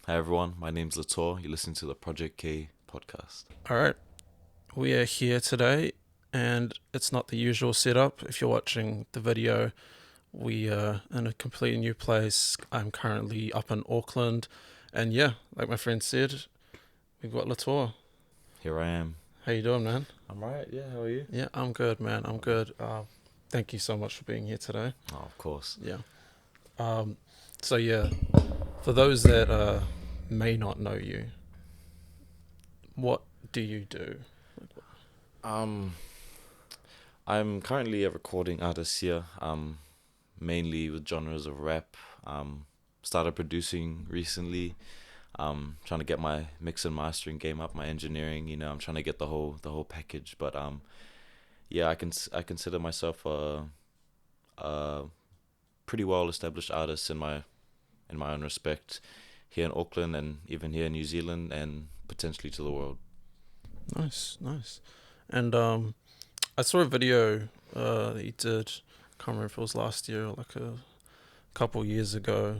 Hi everyone, my name's Letoa. You're listening to the Project K podcast. All right, we are here today, and it's not the usual setup. If you're watching the video, we are in a completely new place. I'm currently up in Auckland, and yeah, like my friend said, we've got Letoa. Here I am. How you doing, man? I'm right, yeah, how are you? Yeah, I'm good, man. I'm good. Thank you so much for being here today. Oh, of course. Yeah. Um, so yeah, for those that may not know you, what do you do? Um, I'm currently a recording artist here, mainly with genres of rap. Started producing recently. Trying to get my mix and mastering game up, my engineering, I'm trying to get the whole package, but yeah, I consider myself a pretty well established artist in my own respect here in Auckland and even here in New Zealand and potentially to the world. Nice, nice. And I saw a video that you did. I can't remember if it was last year or like a couple years ago.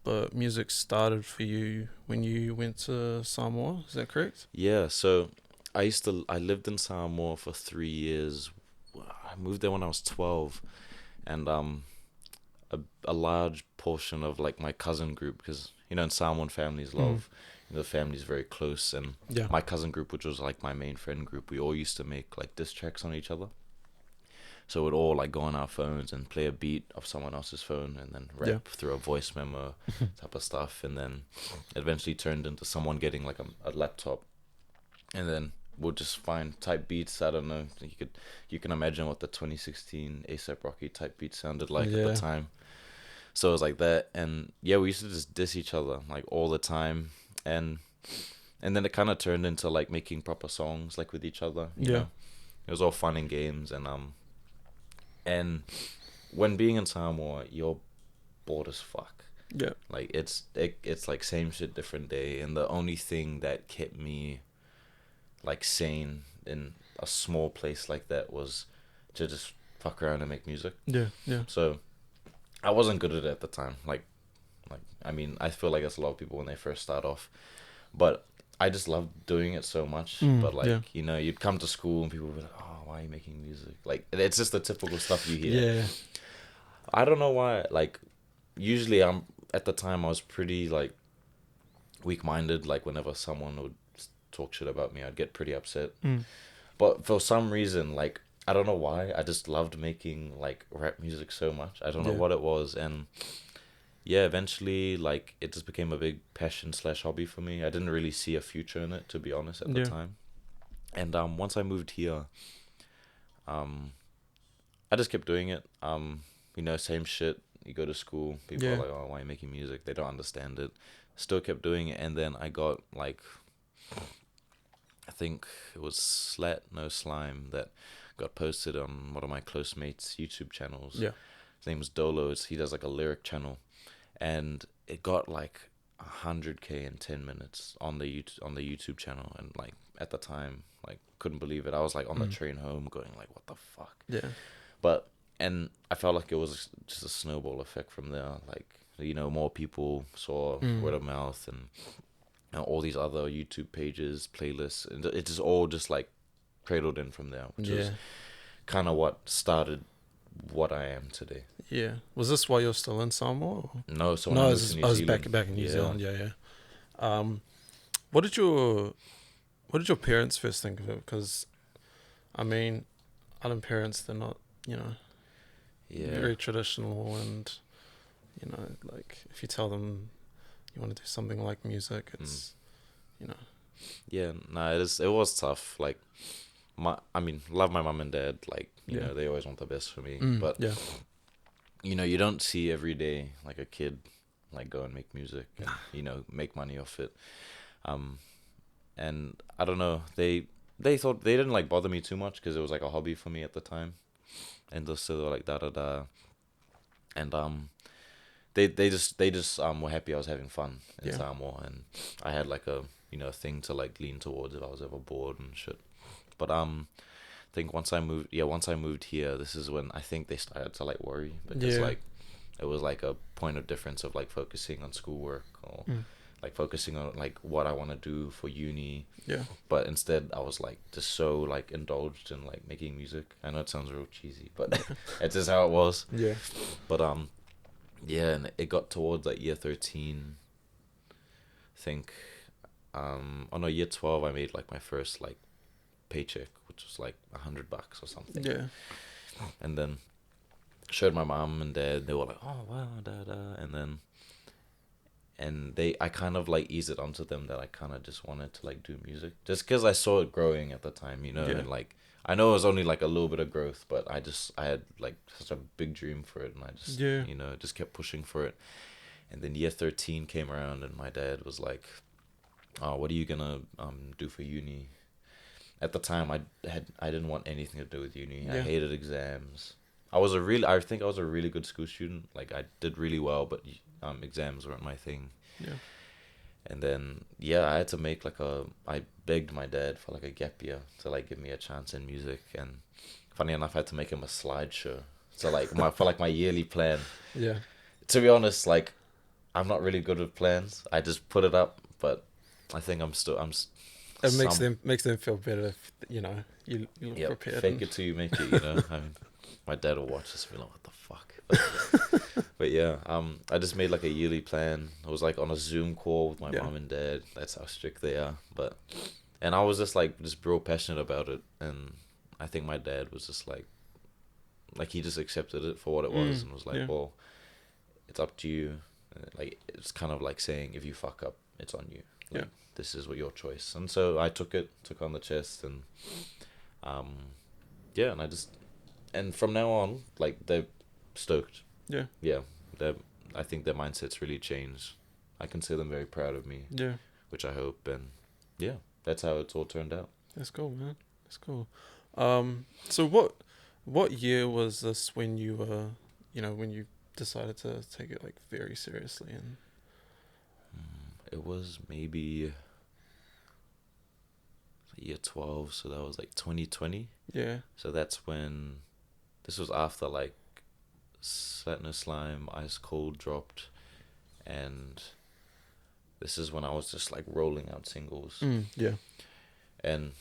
But music started for you when you went to Samoa. Is that correct? Yeah, so I lived in Samoa for 3 years. I moved there when I was 12, and a large portion of like my cousin group, because in Samoan families love, the family's very close, and Yeah. my cousin group, which was like my main friend group, we all used to make like diss tracks on each other. So we'd all like go on our phones and play a beat of someone else's phone and then rap through a voice memo type of stuff. And then eventually turned into someone getting like a laptop. And then we'll just find type beats. I don't know. You can imagine what the 2016 ASAP Rocky type beat sounded like at the time. So it was like that. And yeah, we used to just diss each other like all the time. And then it kind of turned into like making proper songs like with each other. You know? It was all fun and games. And when being in Samoa, you're bored as fuck. Yeah. Like it's like same shit, different day. And the only thing that kept me like sane in a small place like that was to just fuck around and make music. Yeah. Yeah. So I wasn't good at it at the time. Like I mean, I feel like that's a lot of people when they first start off. But I just loved doing it so much. But like, you'd come to school and people would be like, oh, why are you making music? Like, it's just the typical stuff you hear. Yeah. I don't know why. Like, usually at the time I was pretty like weak-minded. Like, whenever someone would talk shit about me, I'd get pretty upset. But for some reason, like, I don't know why, I just loved making like rap music so much. I don't know what it was. And yeah, eventually, like, it just became a big passion / hobby for me. I didn't really see a future in it, to be honest, at the time. And once I moved here, I just kept doing it. Same shit. You go to school, people are like, oh, why are you making music? They don't understand it. Still kept doing it, and then I got, like, I think it was Slat No Slime that got posted on one of my close mates' YouTube channels. Yeah. His name is Dolo. He does, like, a lyric channel. And it got like 100K in 10 minutes on the YouTube channel, and like at the time, like couldn't believe it. I was like on the train home, going like, "What the fuck?" Yeah. And I felt like it was just a snowball effect from there. Like more people saw word of mouth, and all these other YouTube pages, playlists, and it just all just like cradled in from there, which is kind of what started what I am today. Yeah. Was this while you're still in Samoa? Or? No, so No, I I moved to New was Zealand. back in New Zealand. Yeah. What did your parents first think of it? Because, I mean, island parents, they're not, very traditional, and like if you tell them you want to do something like music, it's Yeah, no, it was tough. Like love my mum and dad. Like they always want the best for me. But you don't see every day like a kid like go and make music and make money off it. And I don't know, they thought they didn't like bother me too much because it was like a hobby for me at the time, and so they were like da da da, and they just were happy I was having fun in Samoa, and I had like a thing to like lean towards if I was ever bored and shit. But I think once I moved here, this is when I think they started to like worry, because like it was like a point of difference of like focusing on schoolwork or like focusing on like what I want to do for uni. Yeah. But instead I was like just so like indulged in like making music. I know it sounds real cheesy, but it's just how it was. Yeah. But yeah, and it got towards like year 13, I think. Oh no, year 12 I made like my first like paycheck, which was like $100 or something. Yeah. And then showed my mom and dad. They were like, "Oh wow, da da," and I kind of like eased it onto them that I kind of just wanted to like do music, just because I saw it growing at the time, you know. Yeah. And like I know it was only like a little bit of growth, but I had like such a big dream for it, and I just you know just kept pushing for it. And then year 13 came around, and my dad was like, "Oh, what are you gonna do for uni?" At the time, I didn't want anything to do with uni. Yeah. I hated exams. I think I was a really good school student. Like I did really well, but exams weren't my thing. Yeah. And then I had to make like I begged my dad for like a gap year to like give me a chance in music. And funny enough, I had to make him a slideshow. So like my yearly plan. Yeah. To be honest, like I'm not really good with plans. I just put it up, but I think It makes them feel better if you know you look prepared. Fake it till you make it. You know, I mean, my dad will watch this and be like, "What the fuck?" But yeah, I just made like a yearly plan. I was like on a Zoom call with my mom and dad. That's how strict they are. And I was just real passionate about it. And I think my dad was just like he just accepted it for what it was and was like, well, it's up to you. Like it's kind of like saying if you fuck up, it's on you. Like, this is what your choice. And so I took on the chest, and and from now on, like they're stoked. Yeah, I think their mindset's really changed. I can say them very proud of me. Yeah, which I hope, and yeah, that's how it's all turned out. That's cool, man. That's cool. So what year was this when you when you decided to take it like very seriously? And it was maybe year 12, so that was like 2020. Yeah. So that's when this was after like Slatterness Slime, Ice Cold dropped, and this is when I was just like rolling out singles. Yeah. And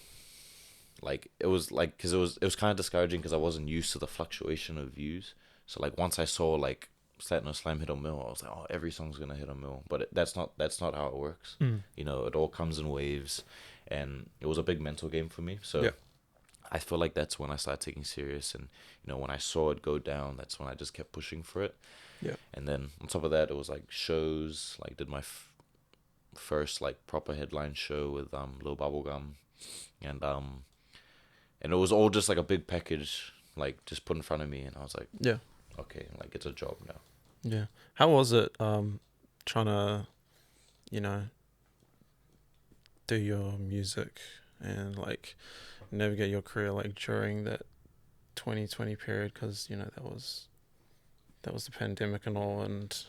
like it was like because it was kind of discouraging because I wasn't used to the fluctuation of views. So like once I saw like Slatterness Slime hit a mil, I was like, oh, every song's gonna hit a mil. But that's not how it works. You know, it all comes in waves, and it was a big mental game for me. So I feel like that's when I started taking serious, and you know when I saw it go down, that's when I just kept pushing for it. Yeah. And then on top of that, it was like shows. Like did my first like proper headline show with Lil Bubblegum, and it was all just like a big package, like just put in front of me, and I was like, okay, like it's a job now. Yeah. How was it trying to, do your music and like navigate your career like during that 2020 period? Because that was the pandemic and all, and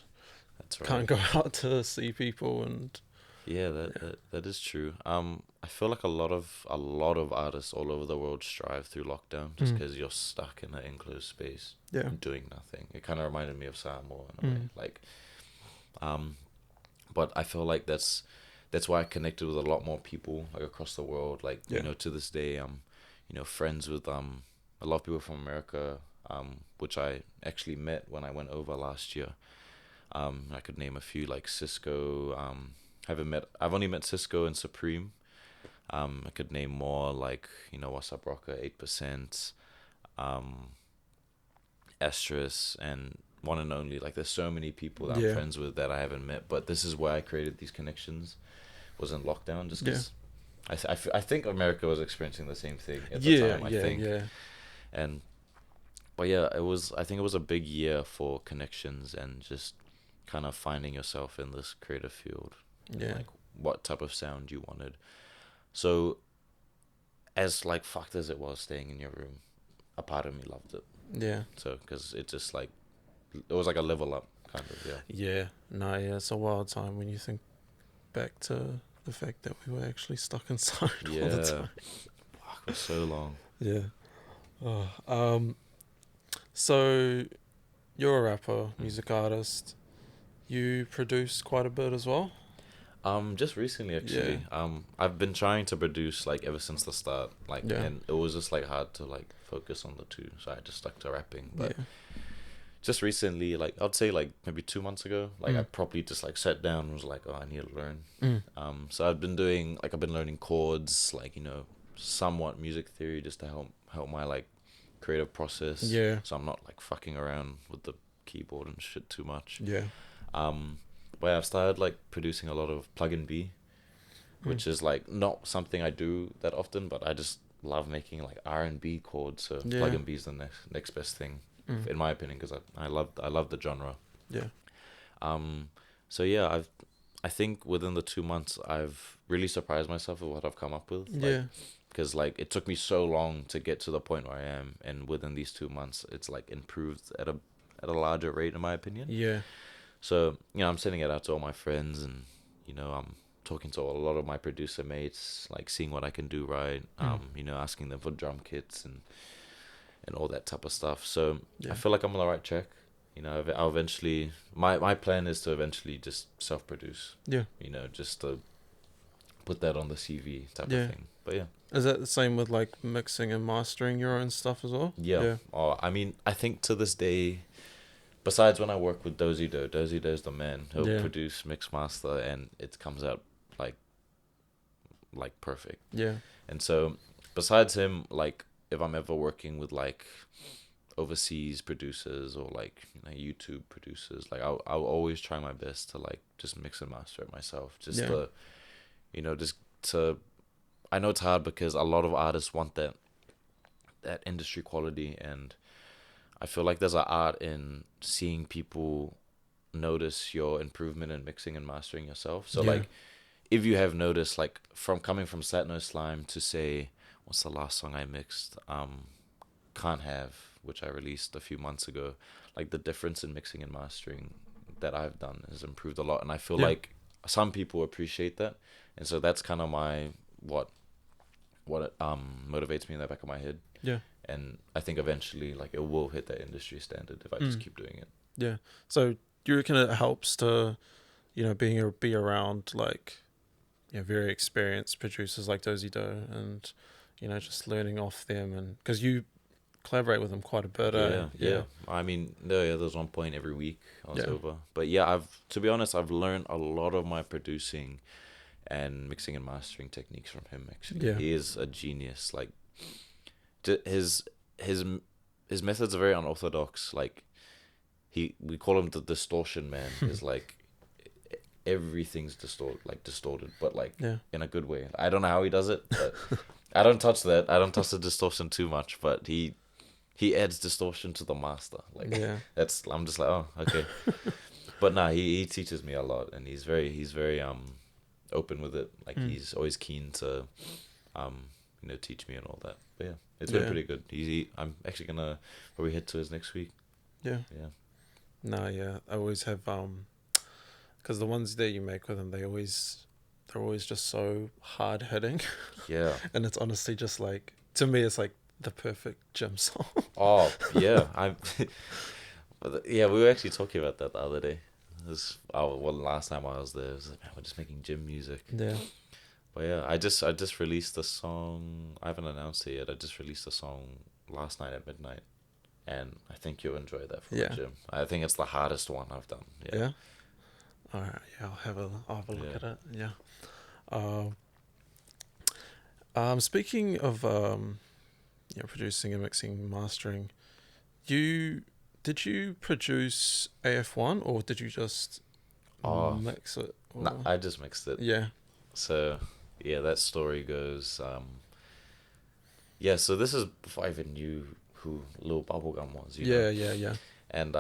that's right. Can't go out to see people and. Yeah, that is true. I feel like a lot of artists all over the world strive through lockdown just because you're stuck in an enclosed space, doing nothing. It kind of reminded me of Samoa in a way, like, but I feel like that's why I connected with a lot more people like across the world. Like to this day, I'm friends with a lot of people from America, which I actually met when I went over last year. I could name a few like Cisco. I've only met Cisco and Supreme. I could name more like What's Up Rocker, 8%, Astrus, and One and Only. Like there's so many people that I'm friends with that I haven't met, but this is where I created these connections. Was in lockdown just because I think America was experiencing the same thing at the time. I think. But I think it was a big year for connections and just kind of finding yourself in this creative field. Like what type of sound you wanted. So as like fucked as it was staying in your room, a part of me loved it. Yeah. So because it just like it was like a level up kind of. It's a wild time when you think back to the fact that we were actually stuck inside all the time. Fuck, it was so long. So you're a rapper, music artist. You produce quite a bit as well? Just recently actually. I've been trying to produce like ever since the start, like, Yeah. and it was just like hard to like focus on the two, so I just stuck to rapping. But Yeah. just recently, like I'd say like maybe 2 months ago, like I probably just like sat down and was like, oh, I need to learn. So I've been learning chords, like, somewhat music theory, just to help my like creative process. Yeah. So I'm not like fucking around with the keyboard and shit too much. Yeah. But I've started like producing a lot of plug and B, which is like not something I do that often, but I just love making like R&B chords. So Yeah. plug and B is the next best thing, in my opinion, because I love the genre. Yeah. So yeah, I think within the 2 months I've really surprised myself with what I've come up with. Yeah. Because like it took me so long to get to the point where I am, and within these 2 months it's like improved at a larger rate, in my opinion. Yeah. So, I'm sending it out to all my friends, and, I'm talking to a lot of my producer mates, like seeing what I can do right, asking them for drum kits and all that type of stuff. So Yeah. I feel like I'm on the right track. I'll eventually, my plan is to eventually just self-produce, Yeah. just to put that on the CV type Yeah. of thing. But yeah. Is that the same with like mixing and mastering your own stuff as well? Yeah. Yeah. Oh, I mean, I think to this day, besides when I work with Dozy Doe, Dozy Doe's the man. He'll produce, mix, master, and it comes out like perfect. Yeah. And so, besides him, like if I'm ever working with like overseas producers or like YouTube producers, like I'll always try my best to like just mix and master it myself. Just to, just to. I know it's hard because a lot of artists want that industry quality, and I feel like there's an art in seeing people notice your improvement in mixing and mastering yourself. So like, if you have noticed, like from coming from Satno Slime to say, what's the last song I mixed? Can't Have, which I released a few months ago. Like the difference in mixing and mastering that I've done has improved a lot, and I feel like some people appreciate that, and so that's kind of what motivates me in the back of my head. Yeah. And I think eventually, like, it will hit that industry standard if I just keep doing it. Yeah. So do you reckon it helps to, be around like, very experienced producers like Dozy Doe, and, just learning off them, and because you collaborate with them quite a bit. Yeah. I mean, there's one point every week I was over. But yeah, to be honest, I've learned a lot of my producing and mixing and mastering techniques from him. Actually, he is a genius. Like, his methods are very unorthodox. Like, we call him the distortion man. Is like everything's distorted, but like in a good way. I don't know how he does it, but I don't touch that. I don't touch the distortion too much, but he adds distortion to the master. Like, I'm just like, oh, okay. But nah, he teaches me a lot, and he's very open with it. Like, he's always keen to teach me and all that. But yeah, it's been pretty good. I'm actually gonna probably head to his next week. Yeah. No, I always have because the ones that you make with them, they're always just so hard hitting. Yeah. And it's honestly just like, to me, it's like the perfect gym song. Oh yeah, we were actually talking about that the other day. Last time I was there, it was like, man, we're just making gym music. Yeah. But yeah, I just released a song. I haven't announced it yet. I just released a song last night at midnight, and I think you'll enjoy that for the gym. I think it's the hardest one I've done. Yeah. All right. Yeah, I'll have a look at it. Yeah. Speaking of producing and mixing and mastering, did you produce AF1 or did you just mix it? Or? No, I just mixed it. Yeah. So, that story goes. So this is before I even knew who Lil Bubblegum was. Yeah. And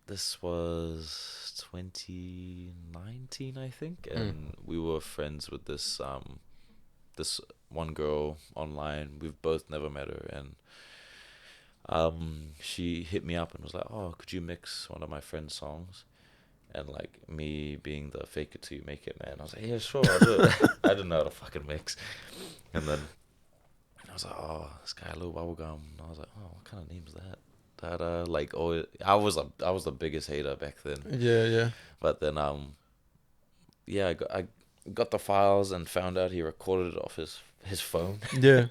this was 2019, I think, and we were friends with this this one girl online. We've both never met her, and she hit me up and was like, oh, could you mix one of my friend's songs? And like, me being the fake it till you make it man, I was like, yeah, sure, I'll do it. I didn't know how to fucking mix. And then I was like, oh, this guy Lil Bubblegum. And I was like, oh, what kind of name is that? I was the biggest hater back then. Yeah. But then I got the files and found out he recorded it off his phone. Yeah.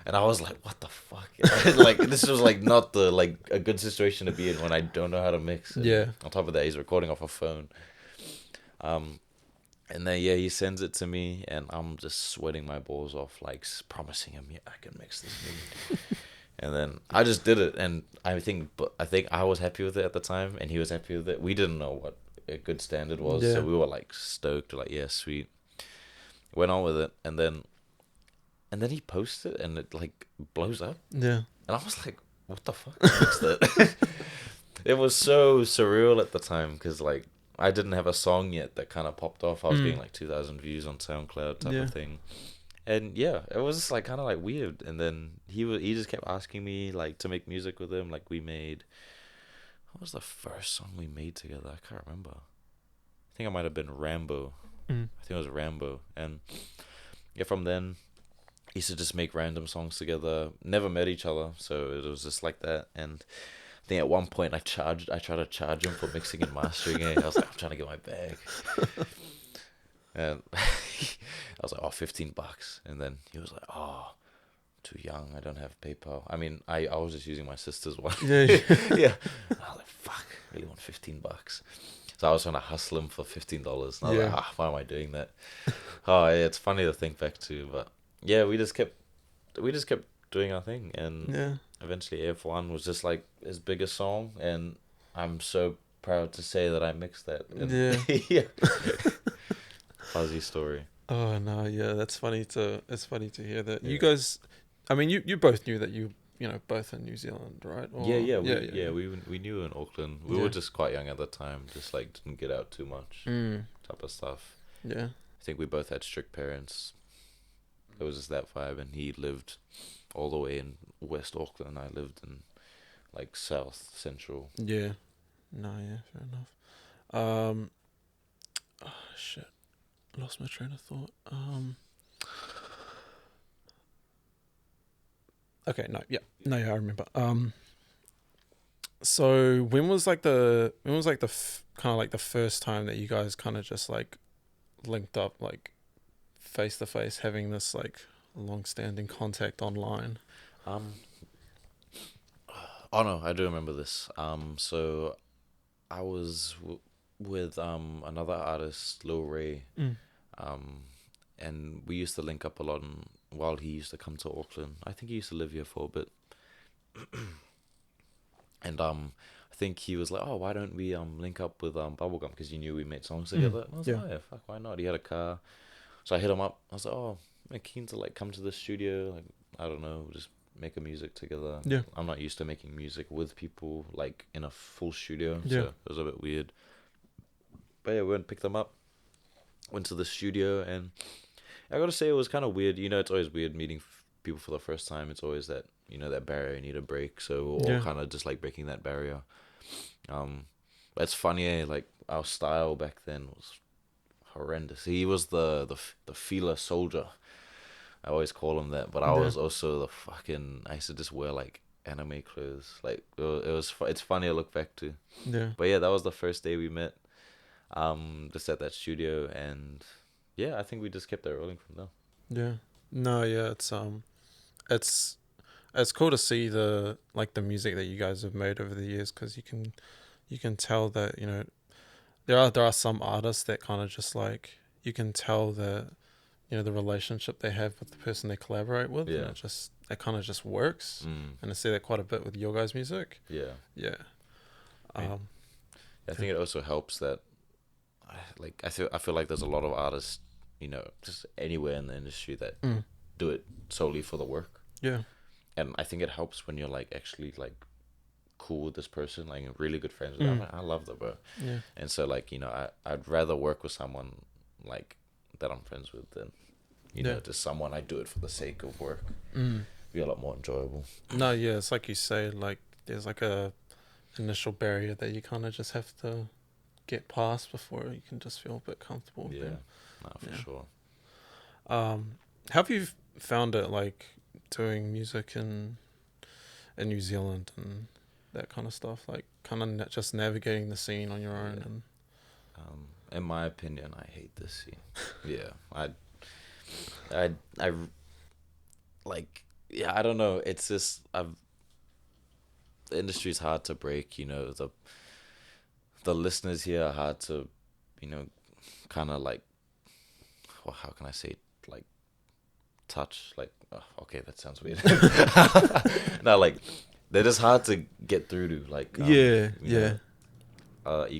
And I was like, what the fuck? Like, this was like not the like a good situation to be in when I don't know how to mix. And Yeah. on top of that, he's recording off a phone. And then yeah, he sends it to me, and I'm just sweating my balls off, like promising him, yeah, I can mix this beat. And then I just did it, and I think I was happy with it at the time, and he was happy with it. We didn't know what a good standard was, Yeah. so we were like stoked, like yeah, sweet. Went on with it, and then he posts it, and it like blows up, Yeah. and I was like, what the fuck? What's that? It was so surreal at the time because like I didn't have a song yet that kind of popped off. I was getting like 2,000 views on SoundCloud type Yeah. of thing. And yeah, it was just like kind of like weird. And then he just kept asking me like to make music with him. Like we made, what was the first song we made together? I can't remember. I think it might have been Rambo. I think it was Rambo. And yeah, from then he used to just make random songs together. Never met each other, so it was just like that. And I think at one point I tried to charge him for mixing and mastering it. I was like, I'm trying to get my bag. And I was like, oh, $15. And then he was like, oh, too young. I don't have PayPal. I mean, I was just using my sister's one. Yeah. Yeah. And I was like, fuck, I really want $15. So I was trying to hustle him for $15. And I was like, why am I doing that? Oh, yeah, it's funny to think back to. But yeah, we just kept doing our thing. And Yeah. eventually AF1 was just like his biggest song. And I'm so proud to say that I mixed that. And yeah. Fuzzy story. Oh no, yeah, it's funny to hear that. Yeah. You guys, I mean, you both knew that you know, both in New Zealand, right? Or, We knew in Auckland. We Yeah. were just quite young at the time, just like didn't get out too much type of stuff. Yeah. I think we both had strict parents. It was just that vibe, and he lived all the way in West Auckland. I lived in like South Central. Yeah. No, yeah, fair enough. Oh shit. Lost my train of thought. Okay, I remember. So when was like the kind of like the first time that you guys kind of just like linked up, like face to face, having this like long-standing contact online? Oh no, I do remember this. So I was with another artist, Lil Ray. And we used to link up a lot while he used to come to Auckland. I think he used to live here for a bit. And I think he was like, oh, why don't we link up with Bubblegum, because you knew we made songs together. And I was like, oh yeah, fuck, why not? He had a car. So I hit him up. I was like, oh, I'm keen to like come to the studio, like I don't know, just make a music together. Yeah. I'm not used to making music with people like in a full studio, Yeah. so it was a bit weird. But yeah, we went and picked them up. Went to the studio, and I gotta say it was kind of weird. You know, it's always weird meeting people for the first time. It's always that, you know, that barrier you need to break. So we're all kind of just like breaking that barrier. But it's funny, like our style back then was horrendous. He was the feeler soldier. I always call him that, but I was also the fucking. I used to just wear like anime clothes. Like it's funny to look back to. Yeah. But yeah, that was the first day we met. Just at that studio, and yeah, I think we just kept that rolling from there. Yeah. No, yeah, it's cool to see the music that you guys have made over the years, because you can tell that, you know, there are some artists that kind of just like, you can tell that, you know, the relationship they have with the person they collaborate with, and it kind of just works. And I see that quite a bit with your guys' music. Yeah. I think it also helps that I feel like there's a lot of artists, you know, just anywhere in the industry that do it solely for the work. Yeah. And I think it helps when you're like actually like cool with this person, like really good friends with them. I love them, bro. Yeah. And so like, you know, I'd rather work with someone like that I'm friends with than, you know, just someone I do it for the sake of work. Be a lot more enjoyable. No, yeah, it's like you say, like there's like a initial barrier that you kind of just have to get past before you can just feel a bit comfortable. For sure. How have you found it, like doing music in New Zealand and that kind of stuff, like kind of just navigating the scene on your own? And in my opinion, I hate this scene. Yeah, I like. Yeah, I don't know. It's just the industry's hard to break. The listeners here are hard to, kind of like. Well, how can I say it? Like touch. Like okay, that sounds weird. No, like they're just hard to get through to. Like you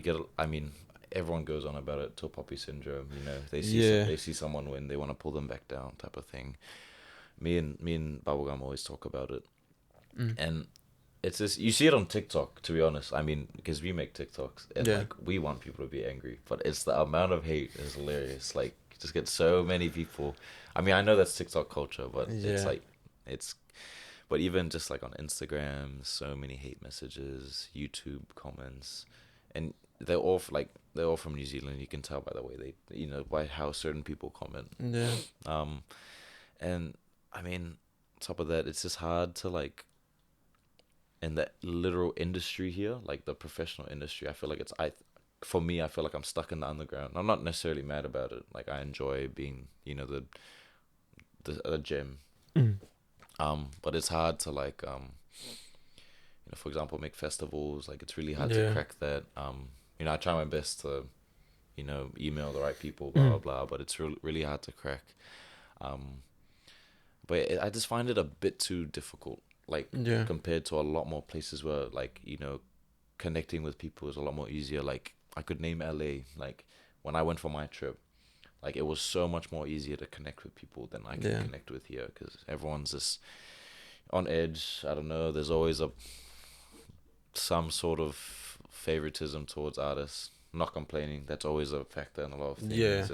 get. I mean, everyone goes on about it. Tall poppy syndrome. They see someone win, they want to pull them back down, type of thing. Me and Bubblegum always talk about it, and it's just you see it on TikTok. To be honest, I mean, because we make TikToks and like we want people to be angry, but it's the amount of hate is hilarious. Like, you just get so many people. I mean, I know that's TikTok culture, but it's like but even just like on Instagram, so many hate messages, YouTube comments, and they're all from New Zealand. You can tell by the way by how certain people comment. Yeah. And I mean, on top of that, it's just hard to like in the literal industry here, like the professional industry. I feel like for me, I feel like I'm stuck in the underground. I'm not necessarily mad about it. Like, I enjoy being, the gym. But it's hard to like, for example, make festivals. Like, it's really hard to crack that. I try my best to, email the right people, blah, blah, blah, but it's really hard to crack. But I just find it a bit too difficult. Like, compared to a lot more places where, like, connecting with people is a lot more easier. Like, I could name LA. Like, when I went for my trip, like, it was so much more easier to connect with people than I can connect with here, because everyone's just on edge. I don't know. There's always some sort of favoritism towards artists. Not complaining. That's always a factor in a lot of things.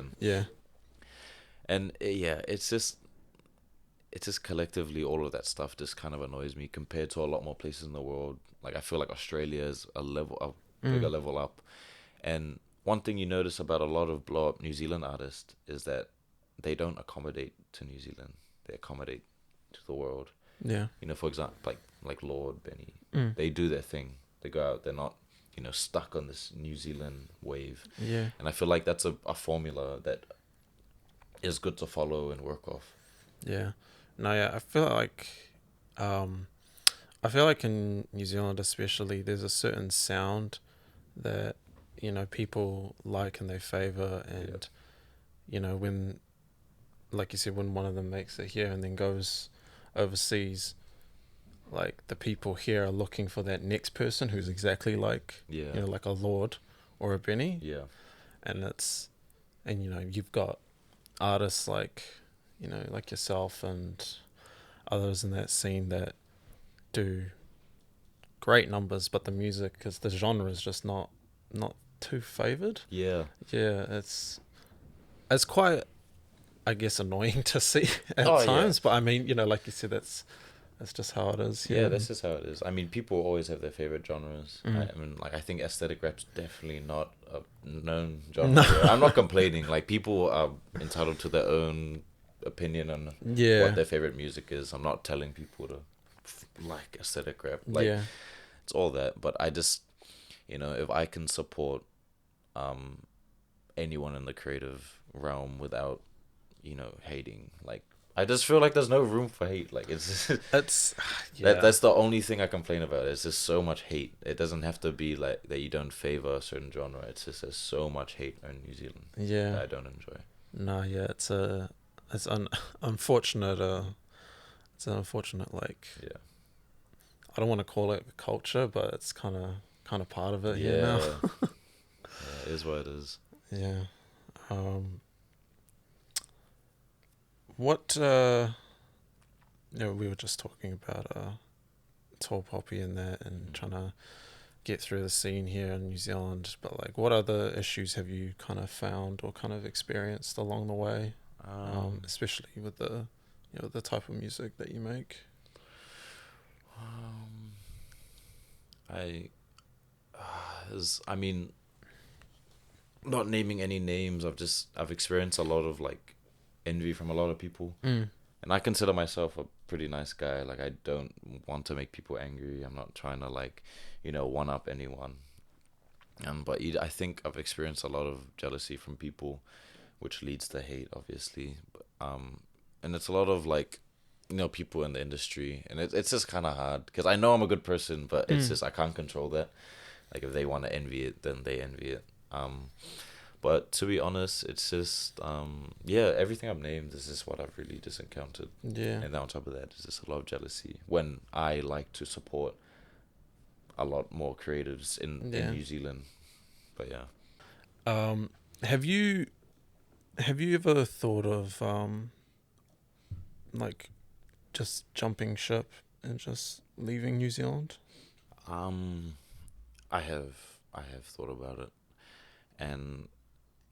And it's just collectively all of that stuff just kind of annoys me compared to a lot more places in the world. Like, I feel like Australia is a bigger level up. And one thing you notice about a lot of blow up New Zealand artists is that they don't accommodate to New Zealand. They accommodate to the world. Yeah. For example, like Lord, Benny, they do their thing. They go out. They're not, stuck on this New Zealand wave. Yeah. And I feel like that's a formula that is good to follow and work off. Yeah. No, yeah, I feel like in New Zealand especially, there's a certain sound that, people like and they favor, and, when, like you said, when one of them makes it here and then goes overseas, like, the people here are looking for that next person who's exactly like, like a Lord or a Benny. Yeah. And you've got artists like, like yourself and others in that scene that do great numbers, but the music, because the genre is just not too favored. Yeah. It's quite, I guess, annoying to see at times. But I mean, like you said, that's just how it is. Yeah, that's just how it is. I mean, people always have their favorite genres. I mean, like, I think aesthetic rap's definitely not a known genre. No. I'm not complaining. Like, people are entitled to their own opinion on what their favorite music is. I'm not telling people to like aesthetic rap. Like, it's all that. But I just, if I can support anyone in the creative realm without, hating, like, I just feel like there's no room for hate. Like, it's that's the only thing I complain about. It's just so much hate. It doesn't have to be like that you don't favor a certain genre. It's just there's so much hate in New Zealand that I don't enjoy. No, it's unfortunate. It's an unfortunate, like, I don't want to call it culture, but it's kind of part of it here now. It is what it is. Yeah. What we were just talking about Tall Poppy and that, and trying to get through the scene here in New Zealand, but like, what other issues have you kind of found or kind of experienced along the way, especially with the the type of music that you make? I mean, not naming any names, I've experienced a lot of like envy from a lot of people, and I consider myself a pretty nice guy. Like, I don't want to make people angry. I'm not trying to, like, one up anyone, But I think I've experienced a lot of jealousy from people, which leads to hate, obviously. And it's a lot of like, people in the industry, and it's just kind of hard because I know I'm a good person, but it's just I can't control that. Like if they want to envy it, then they envy it. But to be honest, it's just yeah, everything I've named is just what I've really just encountered. Yeah. And then on top of that, there's just a lot of jealousy when I like to support a lot more creatives in New Zealand. But yeah. Have you ever thought of like just jumping ship and just leaving New Zealand? I have thought about it, and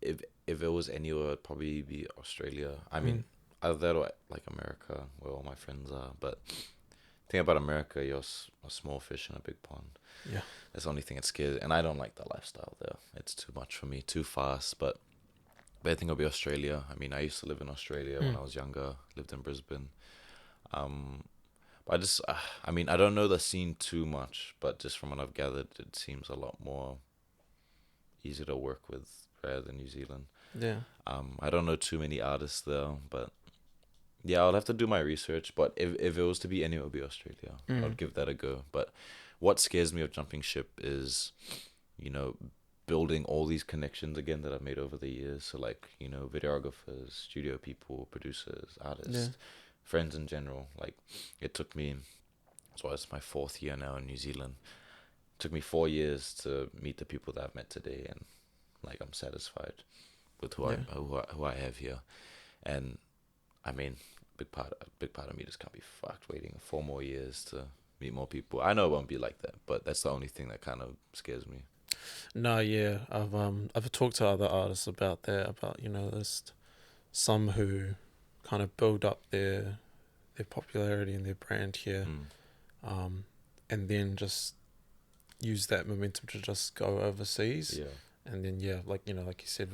if it was anywhere, it'd probably be Australia. I mean, either that or like America, where all my friends are. But thing about America, you're a small fish in a big pond. Yeah. That's the only thing that scares, and I don't like the lifestyle there. It's too much for me, too fast. But I think it'll be Australia. I mean, I used to live in Australia when I was younger. Lived in Brisbane. But I just, I mean, I don't know the scene too much, but just from what I've gathered, it seems a lot more easy to work with rather than New Zealand. Yeah. I don't know too many artists though, but yeah, I'll have to do my research. But if it was to be anywhere, it would be Australia. I'd give that a go. But what scares me of jumping ship is, building all these connections again that I've made over the years. So like, videographers, studio people, producers, artists, friends in general. Like it took me, so it's my 4th year now in New Zealand. It took me 4 years to meet the people that I've met today, and like I'm satisfied with who I have here. And I mean, big part of me just can't be fucked waiting 4 more years to meet more people. I know it won't be like that, but that's the only thing that kind of scares me. No, yeah, I've talked to other artists about that. About there's some who kind of build up their popularity and their brand here, and then just use that momentum to just go overseas. Yeah. And then like like you said,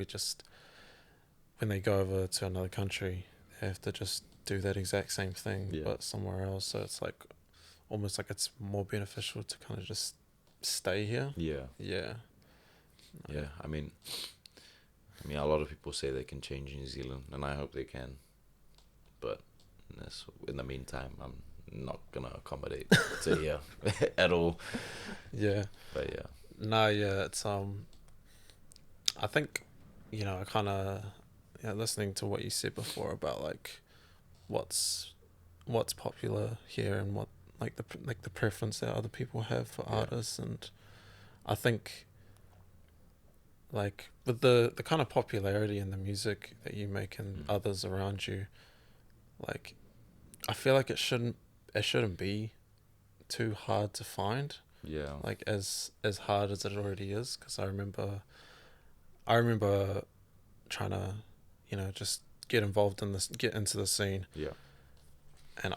when they go over to another country, they have to just do that exact same thing, but somewhere else. So it's like almost like it's more beneficial to kind of just stay here. Yeah. Yeah. Yeah. I mean, a lot of people say they can change New Zealand, and I hope they can. But in the meantime, I'm not gonna accommodate to here at all. Yeah. But yeah. No, yeah, it's I think, I kind of, listening to what you said before about like what's popular here and what like the preference that other people have for artists, and I think like with the kind of popularity in the music that you make and others around you, like I feel like it shouldn't be too hard to find. Yeah. Like as hard as it already is, because I remember trying to, just get involved in this, get into the scene. Yeah. And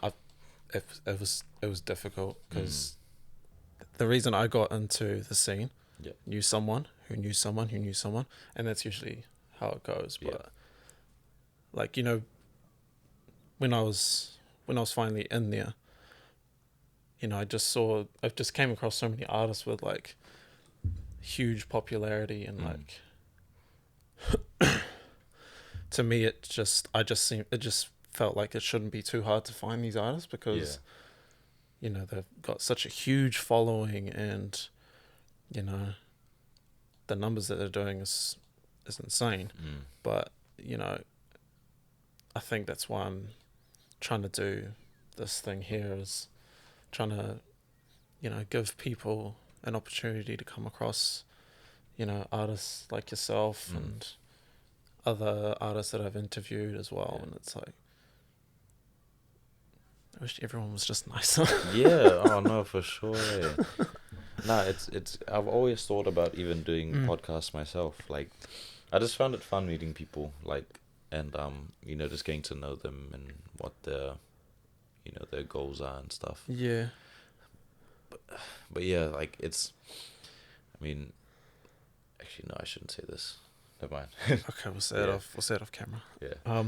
it was difficult because the reason I got into the scene, knew someone who knew someone who knew someone, and that's usually how it goes. But like when I was finally in there, I just came across so many artists with like huge popularity, and like to me it just felt like it shouldn't be too hard to find these artists because they've got such a huge following, and the numbers that they're doing is insane. But I think that's why I'm trying to do this thing here, is trying to give people an opportunity to come across artists like yourself and other artists that I've interviewed as well. And it's like, I wish everyone was just nicer. Yeah. Oh no, for sure. Nah, it's. I've always thought about even doing podcasts myself. Like, I just found it fun meeting people. Like, and just getting to know them and what their goals are and stuff. Yeah. But yeah, like it's. I mean, actually, no, I shouldn't say this. Never mind. Okay, we'll say it off. We'll say it off camera. Yeah.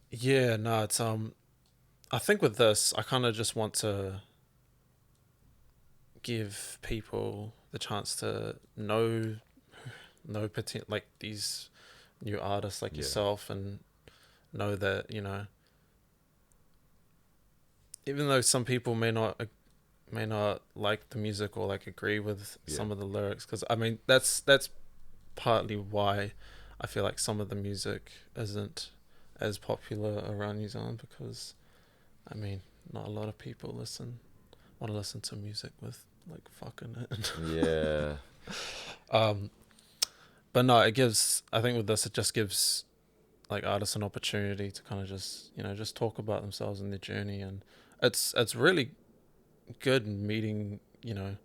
Yeah. No, it's I think with this, I kind of just want to give people the chance to know like these new artists like yourself, and know that, you know, even though some people may not like the music or like agree with some of the lyrics, because I mean that's partly why I feel like some of the music isn't as popular around New Zealand, because I mean not a lot of people want to listen to music with like fucking it. Yeah. But no, it gives, I think with this, it just gives like artists an opportunity to kind of just, you know, just talk about themselves and their journey. And it's really good meeting, you know,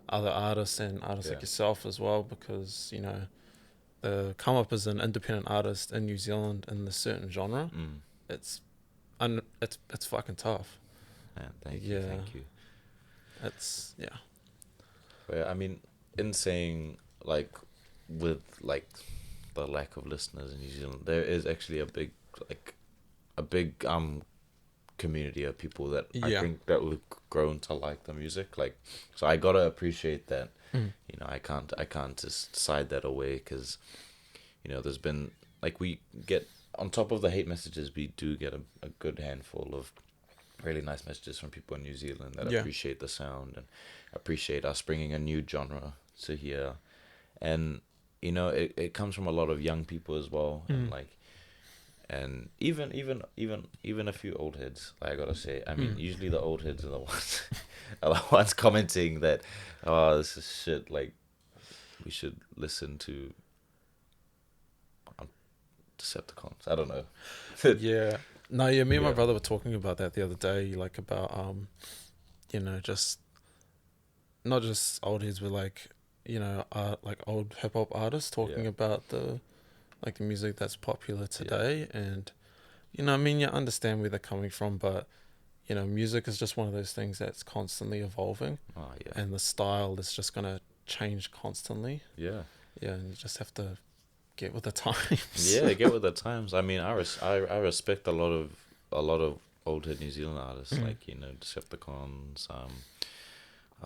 other artists and artists like yourself as well, because, you know, the come up as an independent artist in New Zealand in a certain genre, it's fucking tough. Man, thank you. It's But I mean, in saying, like, with like the lack of listeners in New Zealand, there is actually a big community of people that I think that would grown to like the music. Like, so I gotta appreciate that. You know, I can't just side that away, because, you know, there's been, like, we get on top of the hate messages, we do get a good handful of really nice messages from people in New Zealand that appreciate the sound and appreciate us bringing a new genre to here. And, you know, it comes from a lot of young people as well, and like, and even a few old heads, I gotta say. I mean, usually the old heads are the ones are the ones commenting that, oh, this is shit, like, we should listen to Decepticons. I don't know. No, me and my brother were talking about that the other day, like about you know, just not just old heads, but like, you know, like old hip hop artists talking about the music that's popular today. And, you know, I mean, you understand where they're coming from, but, you know, music is just one of those things that's constantly evolving. And the style is just gonna change constantly. And you just have to get with the times. Get with the times. I mean, I respect a lot of old head New Zealand artists, like, you know, Decepticons.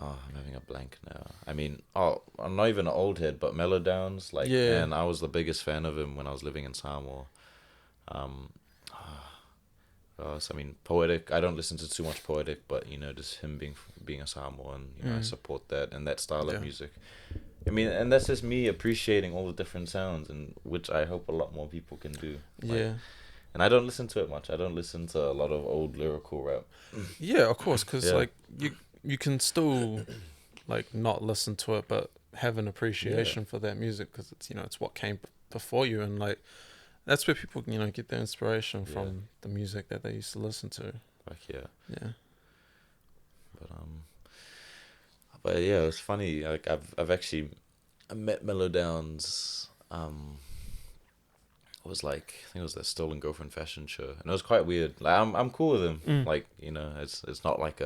I'm having a blank now. I mean, I'm not even an old head, but Mellowdowns, like, man, I was the biggest fan of him when I was living in Samoa. I mean, Poetic, I don't listen to too much Poetic, but, you know, just him being a Samoan, you know, I support that and that style of music. I mean, and that's just me appreciating all the different sounds, and which I hope a lot more people can do. Like, and I don't listen to it much. I don't listen to a lot of old lyrical rap. Yeah, of course, because like you can still like not listen to it, but have an appreciation for that music, because it's, you know, it's what came before you, and like that's where people, you know, get their inspiration from, the music that they used to listen to. Like But yeah, it's funny. Like, I've actually met Mellowdowns. It was like, I think it was the Stolen Girlfriend fashion show, and it was quite weird. Like, I'm cool with him. Like, you know, it's not like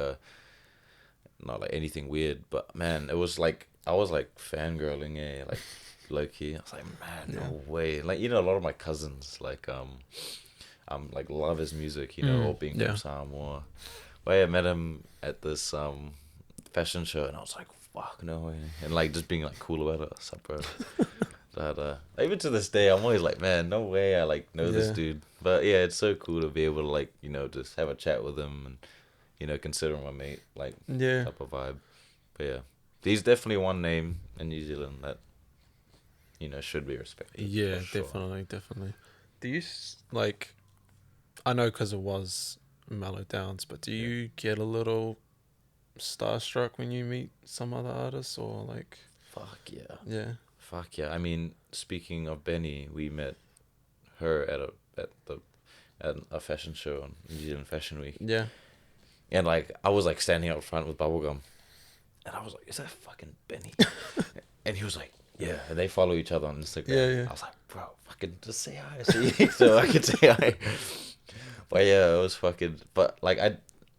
anything weird. But man, it was like I was like fangirling, like low key. I was like, man, no way. Like, you know, a lot of my cousins like like love his music. You know, all being from Samoa. But I met him at this fashion show, and I was like, fuck, no way. And like just being like cool about it. What's up, bro? But even to this day, I'm always like, man, no way I like know this dude. But yeah, it's so cool to be able to, like, you know, just have a chat with him and, you know, consider him a mate, like, type of vibe. But yeah, he's definitely one name in New Zealand that, you know, should be respected. Yeah, for sure. definitely. Do you like? I know because it was Mellowdowns, but do you get a little starstruck when you meet some other artists, or like? Fuck yeah. Yeah. Fuck yeah. I mean, speaking of Benny, we met her at a fashion show on New Zealand Fashion Week. Yeah. And like, I was like standing out front with bubblegum, and I was like, is that fucking Benny? And he was like, yeah. And they follow each other on Instagram. Yeah. I was like, bro, fucking just say hi, so I could say hi. But yeah, it was fucking. But like,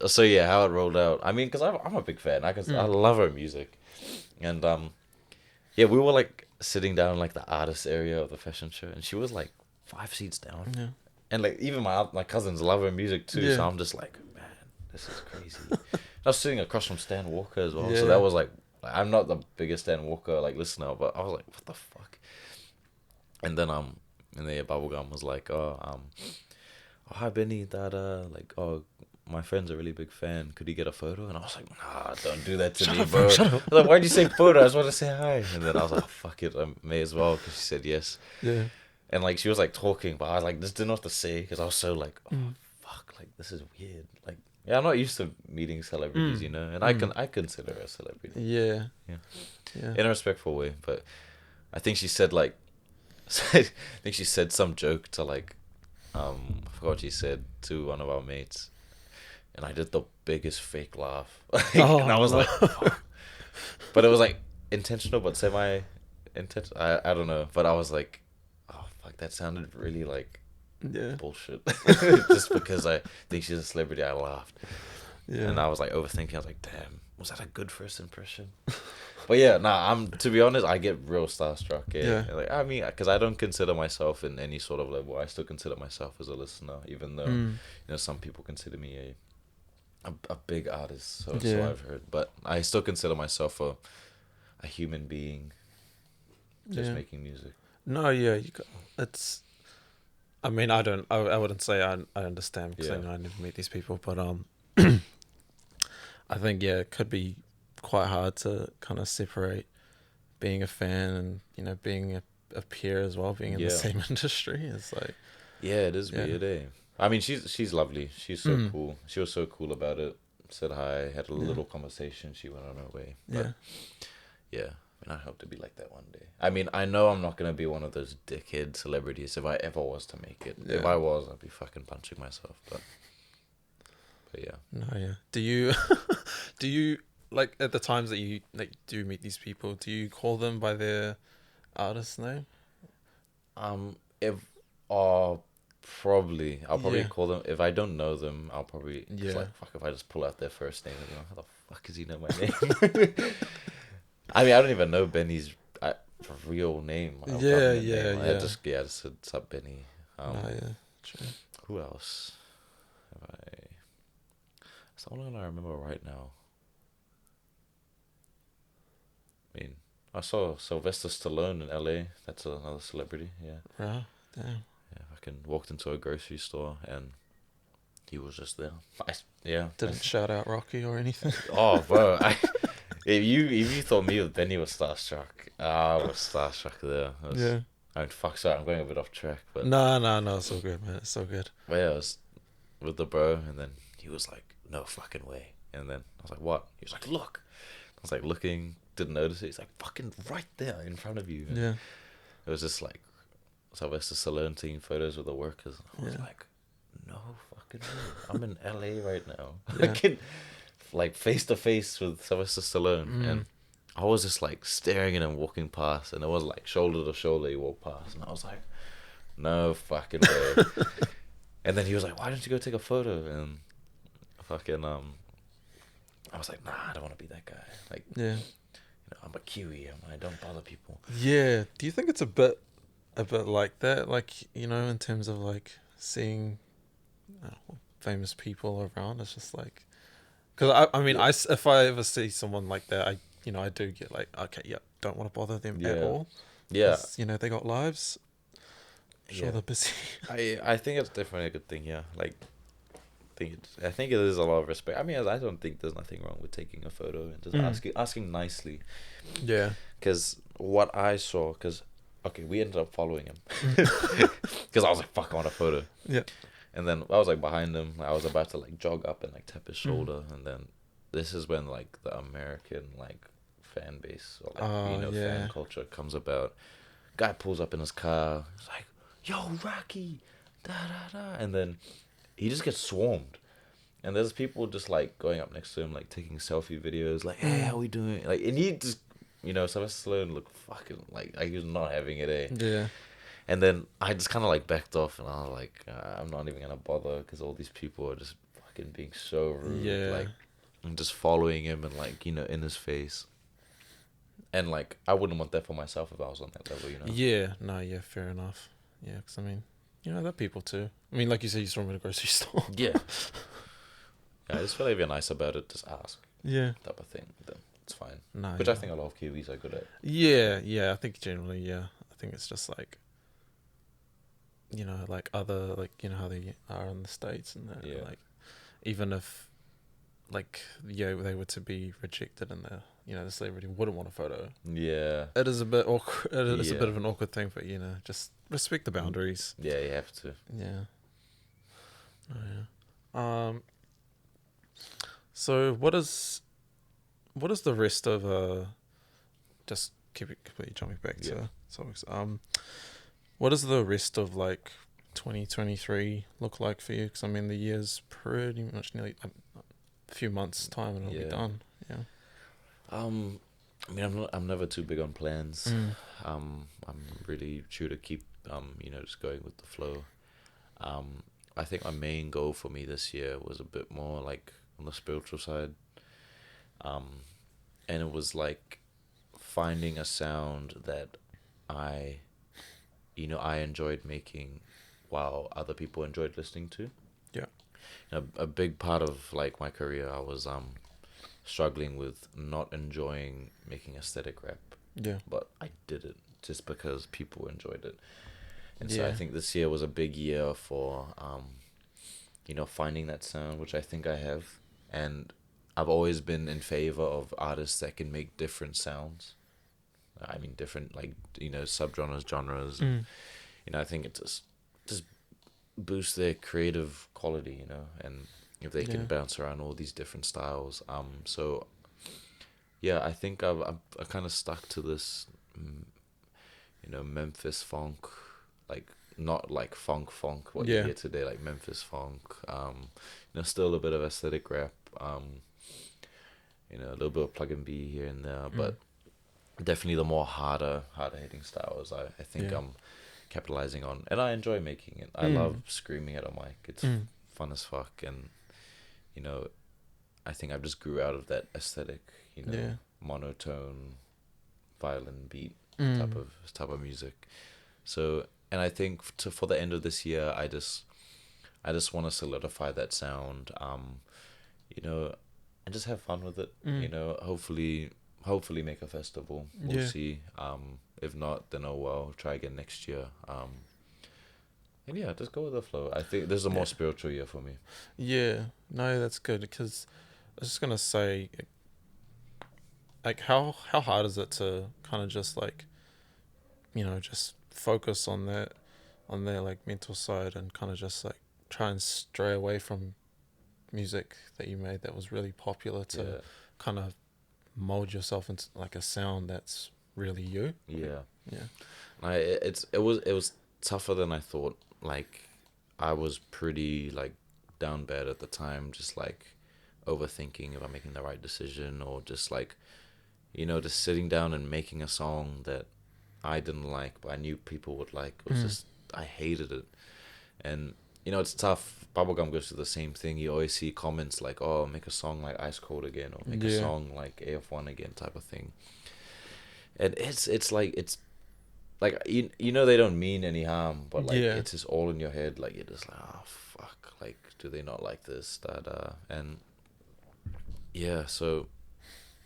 so yeah, how it rolled out. I mean, because I'm a big fan. I love her music, and yeah, we were like sitting down in like the artist area of the fashion show, and she was like 5 seats down. Yeah. And like even my cousins love her music too, so I'm just like, man, this is crazy. I was sitting across from Stan Walker as well, Yeah. so that was like, I'm not the biggest Stan Walker like listener, but I was like, what the fuck? And then and then Bubblegum was like, oh hi Benny, like, oh, my friend's a really big fan. Could he get a photo? And I was like, nah, don't do that to me, bro. Shut up. I was like, why'd you say photo? I just want to say hi. And then I was like, oh, fuck it, I may as well, because she said yes. Yeah. And like she was like talking, but I was like, just didn't know what to say because I was so like, oh fuck, like this is weird. Like, yeah, I'm not used to meeting celebrities, you know, and I consider her a celebrity. Yeah. Yeah. Yeah. In a respectful way, but I think she said like, I think she said some joke to like, I forgot what she said to one of our mates, and I did the biggest fake laugh, and I was like, fuck. But it was like intentional, but semi-intentional. I don't know, but I was like, oh fuck, that sounded really like bullshit. Just because I think she's a celebrity, I laughed. Yeah. And I was like overthinking. I was like, damn, was that a good first impression? But yeah, nah, to be honest, I get real starstruck. Yeah. Like, I mean, because I don't consider myself in any sort of level. I still consider myself as a listener, even though, you know, some people consider me a big artist. So I've heard. But I still consider myself a human being just making music. No, yeah, it's. I mean, I wouldn't say I understand because I know I never meet these people, but I think it could be quite hard to kind of separate being a fan and, you know, being a peer as well, being in the same industry. It's like, it is weird, eh? I mean, she's lovely. She's so cool. She was so cool about it. Said hi, had a little conversation. She went on her way. But yeah. I mean, I hope to be like that one day. I mean, I know I'm not gonna be one of those dickhead celebrities if I ever was to make it. If I was, I'd be fucking punching myself. But yeah. No, yeah. Do you like at the times that you do meet these people? Do you call them by their artist name? If I'll probably call them if I don't know them. I'll probably like, fuck, if I just pull out their first name and be like, how the fuck does he know my name? I mean, I don't even know Benny's real name. I just said, "What's up, Benny?" True. Who else have I? It's the only one I remember right now. I mean, I saw Sylvester Stallone in LA. That's another celebrity. Yeah. Right. Damn. Yeah, I walked into a grocery store and he was just there. Didn't shout out Rocky or anything. Oh, bro! If you thought me with Benny was starstruck, I was starstruck there. I mean, fuck, sorry, I'm going a bit off track, but no, it's all good, man. It's all good. But yeah, I was with the bro, and then he was like, "No fucking way!" And then I was like, "What?" He was like, "Look." I was like looking, didn't notice it. He's like, "Fucking right there in front of you." And it was just like Sylvester Stallone taking photos with the workers. I was like, "No fucking way! I'm in LA right now." Like face to face with Sylvester Stallone, and I was just like staring at him walking past, and it was like shoulder to shoulder he walked past, and I was like, no fucking way. And then he was like, why don't you go take a photo? And fucking I was like, nah, I don't want to be that guy. Like, you know, I'm a Kiwi. I don't bother people. Yeah. Do you think it's a bit like that? Like, you know, in terms of like seeing famous people around, it's just like. Because I mean, if I ever see someone like that, I do get like, okay, don't want to bother them at all. Yeah, you know, they got lives. Sure, they're busy. I think it's definitely a good thing. Yeah, like, I think it is a lot of respect. I mean, I don't think there's nothing wrong with taking a photo and just asking nicely. Yeah. Because what I saw, we ended up following him. Because I was like, fuck, I want a photo. Yeah. And then I was like behind him. I was about to like jog up and like tap his shoulder, and then this is when like the American like fan base or like fan culture comes about. Guy pulls up in his car. He's like, "Yo, Rocky, da da da," and then he just gets swarmed. And there's people just like going up next to him, like taking selfie videos, like, "Hey, how we doing?" Like, and he just, Sylvester Stallone looked fucking like he was not having it, eh? Yeah. And then I just kind of like backed off, and I was like, I'm not even gonna bother because all these people are just fucking being so rude, like, and just following him and like in his face. And like I wouldn't want that for myself if I was on that level, Yeah, no, fair enough. Yeah, because I mean, they're people too. I mean, like you said, you saw them in a grocery store. Yeah. Yeah, I just feel like if you're nice about it, just ask Yeah. type of thing. Then it's fine. No. Which Yeah. I think a lot of Kiwis are good at. Yeah. I think generally, yeah. I think it's just like, like other, like, how they are in the States and that. Yeah. Like, even if, like, they were to be rejected and the celebrity wouldn't want a photo. Yeah. It is a bit awkward. It is a bit Yeah. of an awkward thing, but, just respect the boundaries. Yeah, you have to. Yeah. Oh, yeah. So what is the rest of just keep it completely jumping back to topics. What does the rest of like 2023 look like for you? Because I mean the year's pretty much nearly a few months time and it'll be done. Yeah. I mean, I'm never too big on plans. I'm really true to keep just going with the flow. I think my main goal for me this year was a bit more like on the spiritual side. And it was like finding a sound that I enjoyed making while other people enjoyed listening to. Yeah. A big part of like my career, I was struggling with not enjoying making aesthetic rap. Yeah. But I did it just because people enjoyed it. And so I think this year was a big year for finding that sound, which I think I have. And I've always been in favor of artists that can make different sounds. I mean, different, like, subgenres, genres. And, I think it just boosts their creative quality, and if they can bounce around all these different styles. So, yeah, I think I kind of stuck to this, Memphis funk, like, not like funk, what you hear today, like Memphis funk. Still a bit of aesthetic rap. A little bit of plug and B here and there, but definitely the more harder hitting styles I think I'm capitalizing on, and I enjoy making it. I love screaming at a mic. It's fun as fuck, and I think I just grew out of that aesthetic, monotone violin beat type of music. So, and I think for the end of this year, I just want to solidify that sound, and just have fun with it. Hopefully make a festival. We'll see. If not, then oh well, try again next year. And yeah, just go with the flow. I think this is a more spiritual year for me. Yeah, no, that's good, because I was just gonna say, like, how hard is it to kind of just like, just focus on their like mental side and kind of just like try and stray away from music that you made that was really popular to kind of mold yourself into like a sound that's really you. It was tougher than I thought. Like, I was pretty like down bad at the time, just like overthinking if I'm making the right decision, or just like just sitting down and making a song that I didn't like but I knew people would like. It was just, I hated it. And it's tough. Bubblegum goes through the same thing. You always see comments like, oh, make a song like Ice Cold again, or make a song like AF1 again, type of thing. And it's like they don't mean any harm, but like it's just all in your head. Like, you're just like, oh fuck, like, do they not like this? And so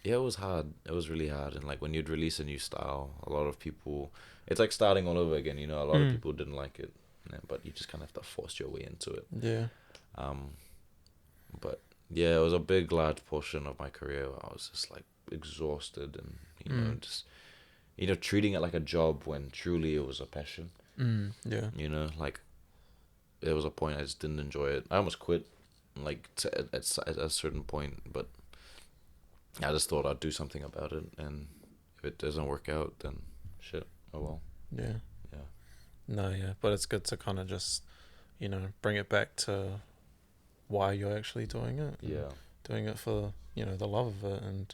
it was hard. It was really hard. And like when you'd release a new style, a lot of people, it's like starting all over again. A lot of people didn't like it. Yeah, but you just kind of have to force your way into it. But yeah, it was a big, large portion of my career where I was just like exhausted, and just treating it like a job when truly it was a passion. Like, there was a point I just didn't enjoy it. I almost quit, like, at a certain point, but I just thought I'd do something about it, and if it doesn't work out, then shit, oh well. No, but it's good to kind of just, bring it back to why you're actually doing it. Doing it for, the love of it. And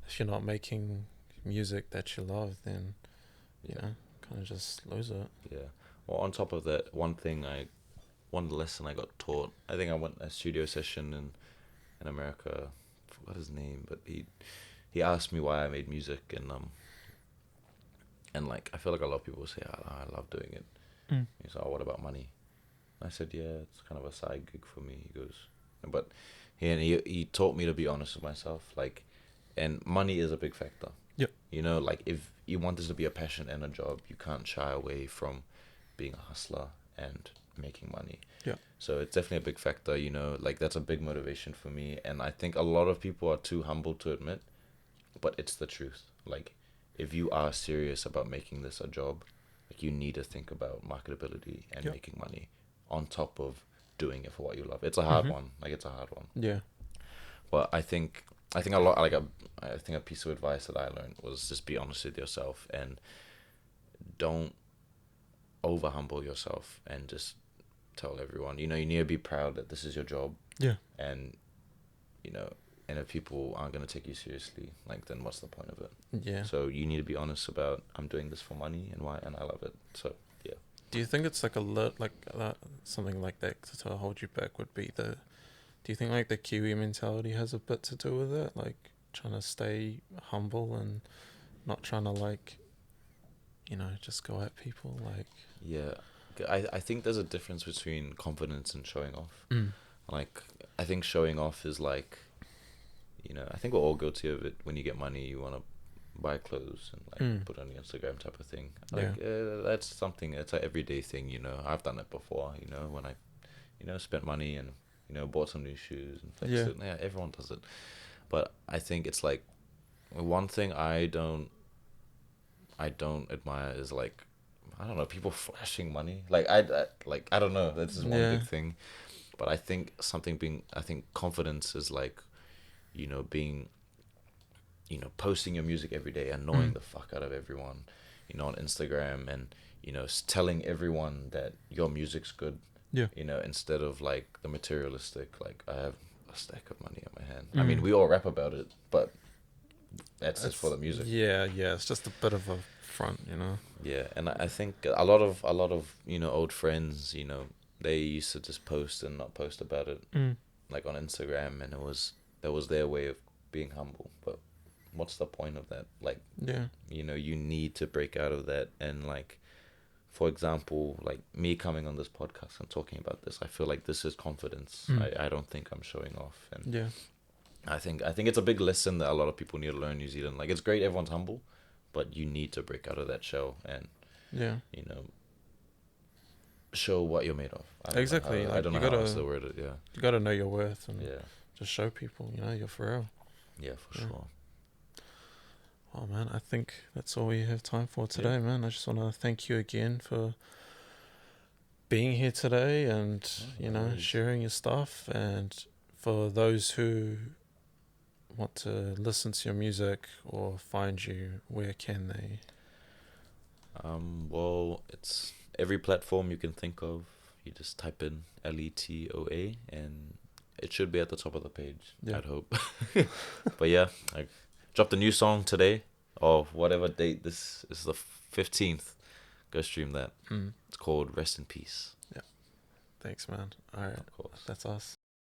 if you're not making music that you love, then, kind of just lose it. Well, on top of that, one lesson I got taught, I think I went a studio session in America, I forgot his name, but he asked me why I made music, and like, I feel like a lot of people say, oh, I love doing it. He's like, oh, what about money? I said, yeah, it's kind of a side gig for me. He goes, But he taught me to be honest with myself, like, and money is a big factor. Yep. You know, like if you want this to be a passion and a job, you can't shy away from being a hustler and making money. Yeah. So it's definitely a big factor, you know, like that's a big motivation for me. And I think a lot of people are too humble to admit, but it's the truth. Like, if you are serious about making this a job, like, you need to think about marketability and Yep. making money on top of doing it for what you love. It's a hard one. Like, it's a hard one. Yeah. But I think a lot, like I think a piece of advice that I learned was just be honest with yourself and don't over humble yourself and just tell everyone, you know, you need to be proud that this is your job. Yeah. And, you know, and if people aren't going to take you seriously, like, then what's the point of it? Yeah. So you need to be honest about, I'm doing this for money and why, and I love it. So, yeah. Do you think it's like something like that to hold you back would be do you think like the Kiwi mentality has a bit to do with it? Like trying to stay humble and not trying to like, you know, just go at people like. Yeah. I think there's a difference between confidence and showing off. Like, I think showing off is like, you know, I think we're all guilty of it. When you get money, you want to buy clothes and like put on your Instagram type of thing. Like, that's something, it's an everyday thing, you know. I've done it before, you know, when I, you know, spent money and, you know, bought some new shoes and flexed it. Yeah, everyone does it. But I think it's like, one thing I don't admire is like, I don't know, people flashing money. Like, I don't know, this is one big thing. But I think confidence is like, you know, being, you know, posting your music every day, annoying the fuck out of everyone, you know, on Instagram, and, you know, telling everyone that your music's good. Yeah. You know, instead of like the materialistic, like, I have a stack of money in my hand. I mean, we all rap about it, but that's just for the music. Yeah, it's just a bit of a front, you know. Yeah, and I think a lot of you know, old friends, you know, they used to just post and not post about it, like on Instagram, and that was their way of being humble. But what's the point of that? Like, you know, you need to break out of that. And like, for example, like me coming on this podcast and talking about this, I feel like this is confidence. I don't think I'm showing off. And I think it's a big lesson that a lot of people need to learn in New Zealand. Like, it's great everyone's humble, but you need to break out of that shell and, you know, show what you're made of. Exactly. I don't know how else to word it. Yeah. You got to know your worth and Yeah. just show people, you know, you're for real. Yeah, for sure. Oh man, I think that's all we have time for today, man. I just want to thank you again for being here today and, you know, sharing your stuff. And for those who want to listen to your music or find you, where can they? Well, it's every platform you can think of. You just type in Letoa and it should be at the top of the page. I'd hope. But yeah, I dropped a new song today, or whatever date this is, the 15th. Go stream that. It's called Rest in Peace. Yeah. Thanks, man. All right. Of course. That's us.